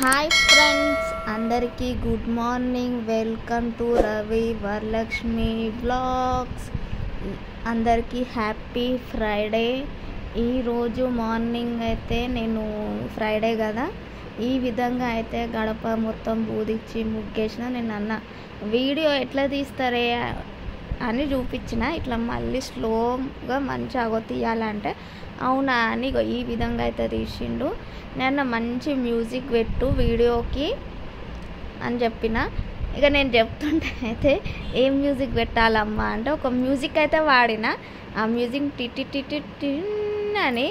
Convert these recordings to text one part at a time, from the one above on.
Hi friends, అందరికీ good morning. Welcome to Ravi Varalakshmi blogs. అందరికీ happy Friday. ఈరోజు మార్నింగ్ అయితే నేను ఫ్రైడే కదా, ఈ విధంగా అయితే గడప మొత్తం బూదిచ్చి ముగ్గేసిన. నేను అన్న వీడియో ఎట్లా తీస్తారే అని చూపించిన, ఇట్లా మళ్ళీ స్లోగా మంచిగా తీయాలంటే అవునా అని ఈ విధంగా అయితే తీసిండు. నేను మంచి మ్యూజిక్ పెట్టు వీడియోకి అని చెప్పిన. ఇక నేను చెప్తుంటే అయితే ఏం మ్యూజిక్ పెట్టాలమ్మా అంటే ఒక మ్యూజిక్ అయితే వాడిన. ఆ మ్యూజిక్ టిటి అని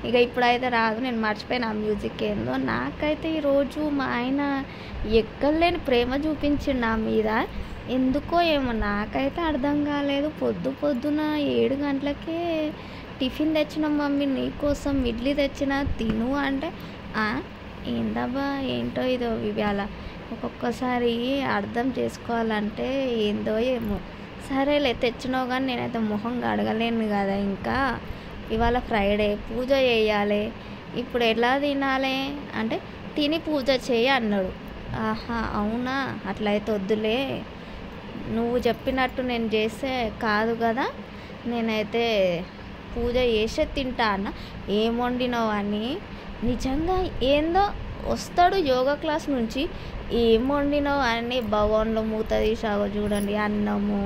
ఇక ఇప్పుడైతే రాదు, నేను మర్చిపోయిన ఆ మ్యూజిక్ ఏందో. నాకైతే ఈరోజు మా ఆయన ఎక్కలేని ప్రేమ చూపించిండు నా మీద. ఎందుకో ఏమో నాకైతే అర్థం కాలేదు. పొద్దున 7 గంటలకే టిఫిన్ తెచ్చిన మమ్మీ, నీకోసం ఇడ్లీ తెచ్చిన తిను అంటే ఏందబ్బా ఏంటో ఇదో ఇవాళ ఒక్కొక్కసారి అర్థం చేసుకోవాలంటే ఏందో ఏమో. సరేలే తెచ్చినావు కానీ నేనైతే మొహం కడగలేను కదా. ఇంకా ఇవాళ ఫ్రైడే, పూజ చేయాలి. ఇప్పుడు ఎలా తినాలి అంటే తిని పూజ చేయి అన్నాడు. ఆహా అవునా, అట్లయితే వద్దులే, నువ్వు చెప్పినట్టు నేను చేస్తే కాదు కదా, నేనైతే పూజ చేసే తింటా అన్న. ఏం వండినావు అని నిజంగా ఏందో వస్తాడు యోగా క్లాస్ నుంచి, ఏం వండినావు అని భవన్లో మూత తీసాగో చూడండి, అన్నము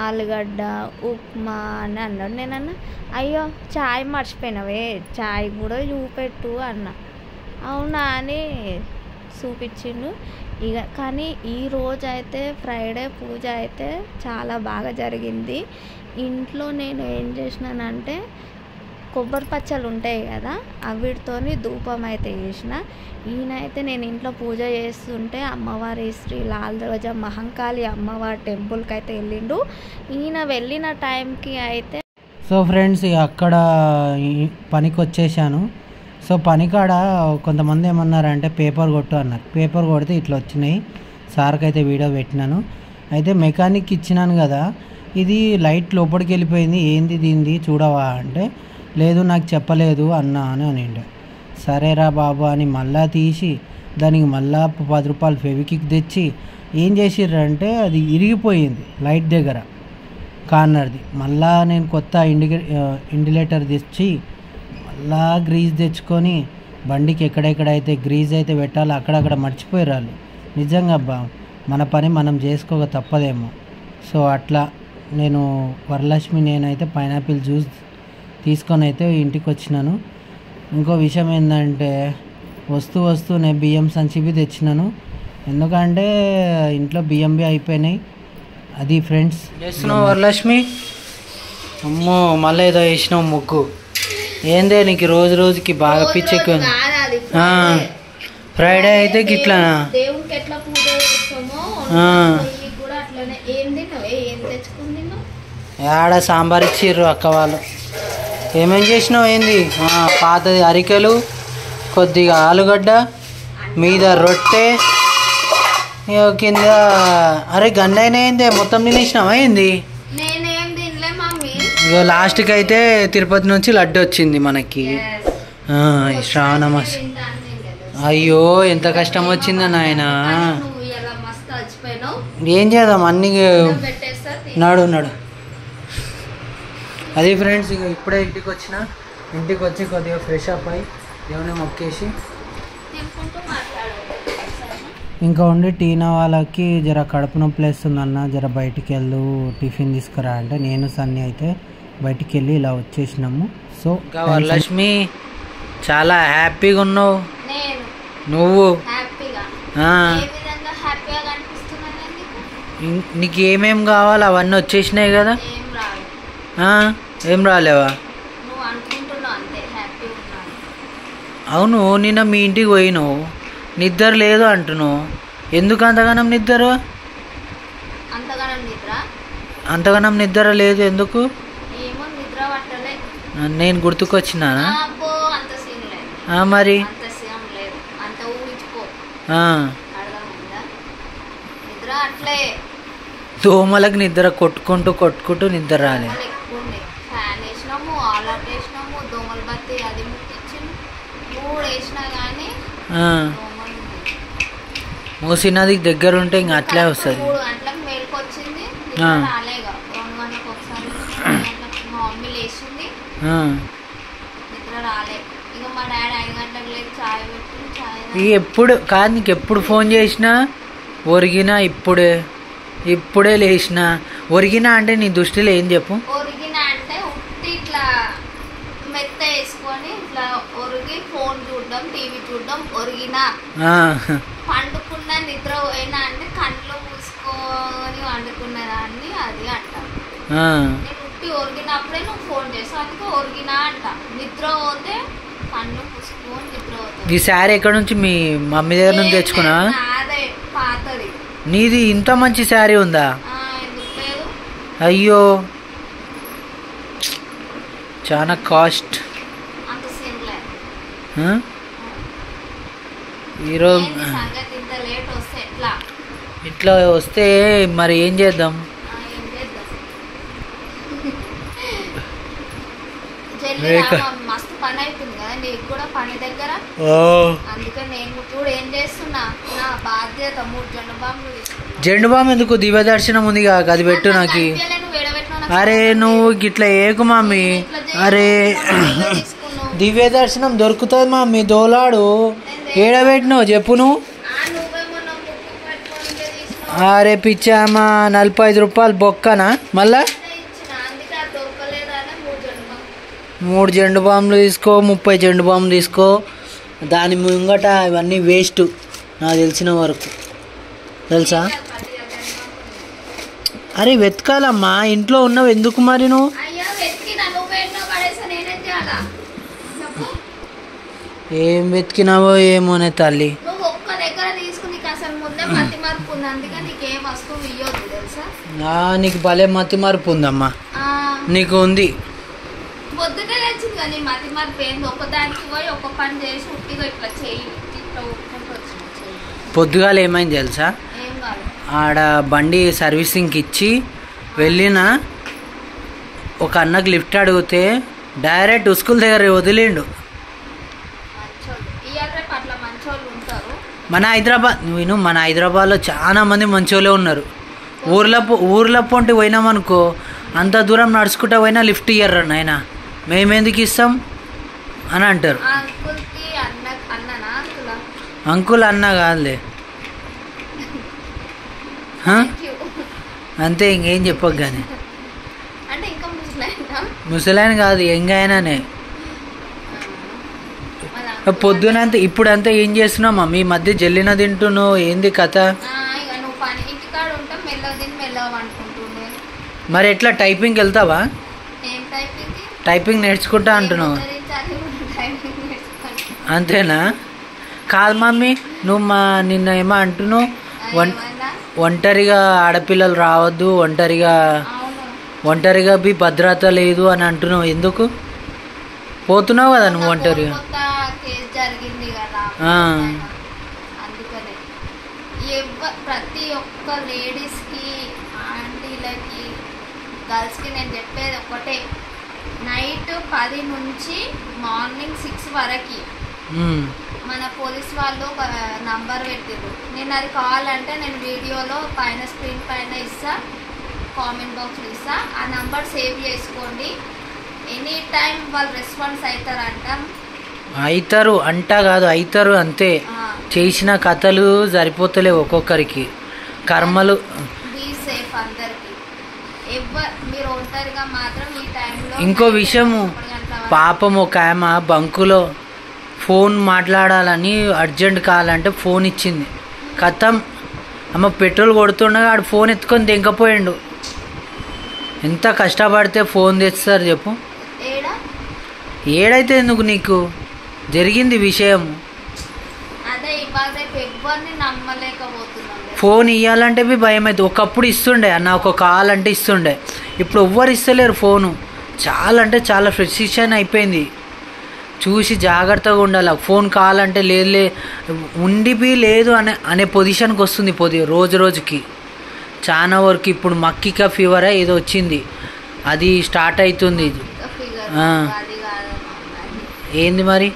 ఆలుగడ్డ ఉప్మా అని అన్నాడు. నేనన్నా అయ్యో చాయ్ మర్చిపోయినావే, చాయ్ కూడా చూపెట్టు అన్న. అవునా అని చూపించిండు. ఇక కానీ ఈరోజు అయితే ఫ్రైడే పూజ అయితే చాలా బాగా జరిగింది. ఇంట్లో నేను ఏం చేసినానంటే కొబ్బరి పచ్చలు ఉంటాయి కదా, అవిటితోని ధూపం అయితే చేసిన. ఈయనైతే నేను ఇంట్లో పూజ చేస్తుంటే అమ్మవారి శ్రీ లాల్ దర్వాజా మహంకాళి అమ్మవారి టెంపుల్కి అయితే వెళ్ళిండు. ఈయన వెళ్ళిన టైంకి అయితే సో ఫ్రెండ్స్ అక్కడ పనికి వచ్చేసాను. సో పనికాడ కొంతమంది ఏమన్నారంటే పేపర్ కొట్టు అన్నారు. పేపర్ కొడితే ఇట్లా వచ్చినాయి. సార్కి అయితే వీడియో పెట్టినాను. అయితే మెకానిక్ ఇచ్చినాను కదా, ఇది లైట్ లోపలికి వెళ్ళిపోయింది, ఏంది దీనిది చూడవా అంటే లేదు నాకు చెప్పలేదు అన్నా అని అనిండు. సరేరా బాబు అని మళ్ళా తీసి దానికి మళ్ళా 10 రూపాయలు ఫెవికిక్ తెచ్చి ఏం చేసిర్రంటే అది ఇరిగిపోయింది లైట్ దగ్గర కార్నర్ది. మళ్ళా నేను కొత్త ఇండిలేటర్ తెచ్చి మళ్ళా గ్రీజ్ తెచ్చుకొని బండికి ఎక్కడెక్కడైతే గ్రీజ్ అయితే పెట్టాలో అక్కడక్కడ మర్చిపోయారు వాళ్ళు. నిజంగా అబ్బా మన పని మనం చేసుకోక తప్పదేమో. సో అట్లా నేను వరలక్ష్మి నేనైతే పైనాపిల్ జ్యూస్ తీసుకొని అయితే ఇంటికి వచ్చినాను. ఇంకో విషయం ఏంటంటే వస్తూ నేను బియ్యం సంచివి తెచ్చినాను. ఎందుకంటే ఇంట్లో బియ్యం అయిపోయినాయి. అది ఫ్రెండ్స్ చేస్తున్నావు వరలక్ష్మి. అమ్మో మళ్ళీ ఏదో వేసినావు ముగ్గు. ఏందే నీకు రోజుకి బాగా పిచ్చెక్కువ. ఫ్రైడే అయితే గిట్లానా ఆడ సాంబార్ ఇచ్చిర్రు అక్క వాళ్ళు. ఏమేం చేసినావు ఏంది? పాతది అరికెలు, కొద్దిగా ఆలుగడ్డ, మీద రొట్టె, కింద అరే గన్నైనా ఏంది మొత్తం తినేసినావా ఏంది? ఇక లాస్ట్కి అయితే తిరుపతి నుంచి లడ్డు వచ్చింది మనకి. శ్రావణ మాసం. అయ్యో ఎంత కష్టం వచ్చిందా నాయన. ఏం చేద్దాం అన్ని నడు. అది ఫ్రెండ్స్ ఇక ఇప్పుడే ఇంటికి వచ్చి కొద్దిగా ఫ్రెష్ అప్ అయ్యి దేవుని మొక్కేసి ఇంకా ఉండి టీనా వాళ్ళకి జర కడుపు నొప్పి వేస్తుందన్న, జర బయటికి వెళ్ళు టిఫిన్ తీసుకురా అంటే నేను సన్నీ అయితే బయటికి వెళ్ళి ఇలా వచ్చేసినాము. సో వరలక్ష్మి చాలా హ్యాపీగా ఉన్నావు నువ్వు. నీకు ఏమేం కావాలి అవన్నీ వచ్చేసినాయి కదా. ఏం రాలేవా? అవును నిన్న మీ ఇంటికి పోయినావు, నిద్ర లేదు అంటున్నావు. ఎందుకు అంతగానం నిద్ర? అంతగానం నిద్ర లేదు ఎందుకు? నేను గుర్తుకొచ్చినానా? మరి దోమలకు నిద్ర కొట్టుకుంటూ నిద్ర రాలేదు. దోమలు బత్తి అది ముట్టించి 3 వేసినా కానీ మూసీ నదికి దగ్గర ఉంటే ఇంకా అట్లే వస్తుంది. 3 గంటలకు మేలుకు వచ్చింది, రాలేగా 2 గంటలకు ఒకసారి మా మమ్మీ లేచింది, నిద్ర రాలే. ఇక మా డాడీ 5 గంటలకు లేచి చాయ్ పెట్టి చాయ్ ఎప్పుడు కాదు నీకు ఎప్పుడు ఫోన్ చేసినా ఒరిగినా ఇప్పుడే లేచిన. ఒరిగినా అంటే నీ దృష్టిలో ఏం చెప్పు? ఒరిగినా అంటే ఉట్టి ఇట్లా మెత్త వేసుకొని ఇట్లా ఒరిగి ఫోన్ చూడడం, టీవీ చూడడం ఒరిగినా. పండుకున్న నిద్ర పోయినా అంటే కళ్ళు మూసుకొని వండుకున్నదాన్ని అది అంటాం. నేను ఉట్టి ఒరిగినప్పుడే నువ్వు ఫోన్ చేస్తావు, అందుకే ఒరిగినా అంట. నిద్ర పోతే కళ్ళు మూసుకొని నిద్ర పోతుంది. ఈ శారీ ఎక్కడ నుంచి మీ మమ్మీ దగ్గర నుంచి తెచ్చుకున్నా? అదే పాతది. నీది ఇంత మంచి శారీ ఉందా? ఎందుకు లేదు? అయ్యో చాలా కాస్ట్. అంత సింపుల్ ఈరోజు సంగతి. ఇంత లేట్ వస్తే ఎట్లా? ఇట్లా వస్తే మరి ఏం చేద్దాం? మస్తు పని అవుతుంది కదా నీకు కూడా పని దగ్గర. అందుకే నేను కూడా ఏం చేస్తున్నా, నా బాధ్యత 3 జెండు బాంబులు. జెండు బాంబు ఎందుకు? దివ్య దర్శనం ఉంది కాక, అది పెట్టు నాకు. అరే నువ్వు గిట్లా ఏకు మమ్మీ. అరే దివ్య దర్శనం దొరుకుతుంది మమ్మీ, దోలాడు. ఏడబెట్టినావు చెప్పు నువ్వు. అరే పిచ్చామా, 45 రూపాయలు బొక్కనా మళ్ళా? 3 జెండు బాంబులు తీసుకో, 30 జెండు బాంబులు తీసుకో. దాని ముంగట ఇవన్నీ వేస్ట్ నాకు తెలిసిన వరకు, తెలుసా? అరే వెతకాలమ్మా, ఇంట్లో ఉన్నావు ఎందుకు మరి నువ్వు? ఏం వెతికినావో ఏమోనే తల్లి. నీకు భలే మతి మార్పు ఉందమ్మా, నీకు ఉంది. పొద్దుటే తెచ్చింది కానీ మతి మార్పు ఏంది? ఒకదానికి పోయి ఒక పని చేసి ఉట్టిగా ఇట్లా చేయి. పొద్దుగాల ఏమైంది తెలుసా? ఆడ బండి సర్వీసింగ్కి ఇచ్చి వెళ్ళిన ఒక అన్నకు లిఫ్ట్ అడిగితే డైరెక్ట్ స్కూల్ దగ్గర వదిలేండు. మన హైదరాబాద్లో చాలా మంది మంచోళ్ళే ఉన్నారు. ఊర్ల పొంటి పోయినామనుకో, అంత దూరం నడుచుకుంటా పోయినా లిఫ్ట్ ఇయ్యర్రు నాయన, మేమెందుకు ఇస్తాం అని అంటారు. అంకుల్ అన్న కాదులే, అంతే, ఇంకేం చెప్పకు. కానీ ముసలాయన కాదు, ఎంగైనానే. పొద్దునంతా ఇప్పుడంతా ఏం చేస్తున్నావు మమ్మీ? ఈ మధ్య జల్లిన తింటున్నావు, ఏంది కథ? మరి ఎట్లా టైపింగ్కి వెళ్తావా? టైపింగ్ నేర్చుకుంటా అంటున్నావు, అంతేనా? కాదు మమ్మీ, నువ్వు నిన్న ఏమో అంటున్నావు, ఒంటరిగా ఆడపిల్లలు రావద్దు, ఒంటరిగా బి భద్రత లేదు అని అంటున్నావు. ఎందుకు పోతున్నావు కదా నువ్వు ఒంటరిగా? ప్రతి ఒక్క లేడీస్కి, ఆంటీలకి, గర్ల్స్కి నేను చెప్పేది ఒకటే, నైట్ 10 నుంచి మార్నింగ్ 6 వరకు మన పోలీస్ వాళ్ళు ఒక నంబర్ పెట్టిర్రు. నేను అది కావాలంటే నేను వీడియోలో పైన స్క్రీన్ పైన ఇస్తా, కామెంట్ బాక్స్లో ఇస్తా. ఆ నంబర్ సేవ్ చేసుకోండి. ఎనీ టైం వాళ్ళు రెస్పాన్స్ అవుతారు అంట కాదు, అవుతారు అంతే. చేసిన కథలు సరిపోతలేవు ఒక్కొక్కరికి, కర్మలు. బీ సేఫ్ అందరికి. మీరు ఒంటరిగా మాత్రం ఈ టైంలో. ఇంకో విషయము, పాపం ఒక ఆమె బంకులో ఫోన్ మాట్లాడాలని అర్జెంట్ కావాలంటే ఫోన్ ఇచ్చింది, కథం అమ్మ పెట్రోల్ కొడుతుండగా ఆడు ఫోన్ ఎత్తుకొని దింకపోయిండు. ఎంత కష్టపడితే ఫోన్ తెస్తారు చెప్పు? ఏడైతే ఎందుకు నీకు జరిగింది విషయం. ఫోన్ ఇవ్వాలంటే భయం అవుతుంది. ఒకప్పుడు ఇస్తుండే అన్న, ఒక కాల్ అంటే ఇస్తుండే, ఇప్పుడు ఎవ్వరు ఇస్తలేరు ఫోను. చాలా అంటే చాలా ఫ్రస్ట్రేషన్ అయిపోయింది. చూసి జాగ్రత్తగా ఉండాలి. ఫోన్ కావాలంటే లేదు ఉండిపి లేదు అనే పొజిషన్కి వస్తుంది రోజు రోజుకి. చాలా వరకు ఇప్పుడు మక్కికా ఫీవర్ ఏదో వచ్చింది, అది స్టార్ట్ అవుతుంది. ఏంది మరి?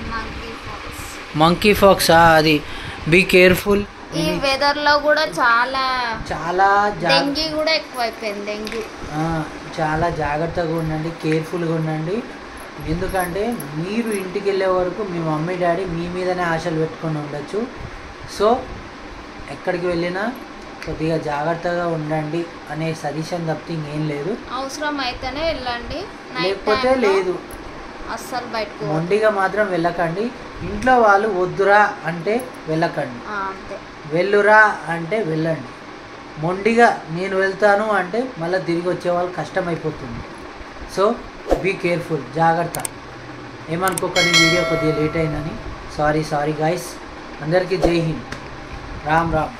మంకీ ఫాక్సా? అది బీ కేర్ఫుల్. ఈ వెదర్ లో కూడా చాలా చాలా డెంగీ కూడా ఎక్కువైపోయింది. డెంగ్యూ చాలా జాగ్రత్తగా ఉండండి, కేర్ఫుల్గా ఉండండి. ఎందుకంటే మీరు ఇంటికి వెళ్ళే వరకు మీ మమ్మీ డాడీ మీ మీదనే ఆశలు పెట్టుకొని ఉండొచ్చు. సో ఎక్కడికి వెళ్ళినా కొద్దిగా జాగ్రత్తగా ఉండండి అనే సజెషన్ తప్పితే ఇంకేం లేదు. అవసరం అయితేనే వెళ్ళండి, లేకపోతే లేదు. అస్సలు బయటకు మొండిగా మాత్రం వెళ్ళకండి. ఇంట్లో వాళ్ళు వద్దురా అంటే వెళ్ళకండి, అంతే. వెళ్ళురా అంటే వెళ్ళండి. మొండిగా నేను వెళ్తాను అంటే మళ్ళీ తిరిగి వచ్చే వాళ్ళు కష్టమైపోతుంది. సో బీ కేర్ఫుల్, జాగ్రత్త. ఏమనుకోకండి వీడియో కొద్దిగా లేట్ అయిందని. Sorry guys. అందరికీ జై హింద్. రామ్ రామ్.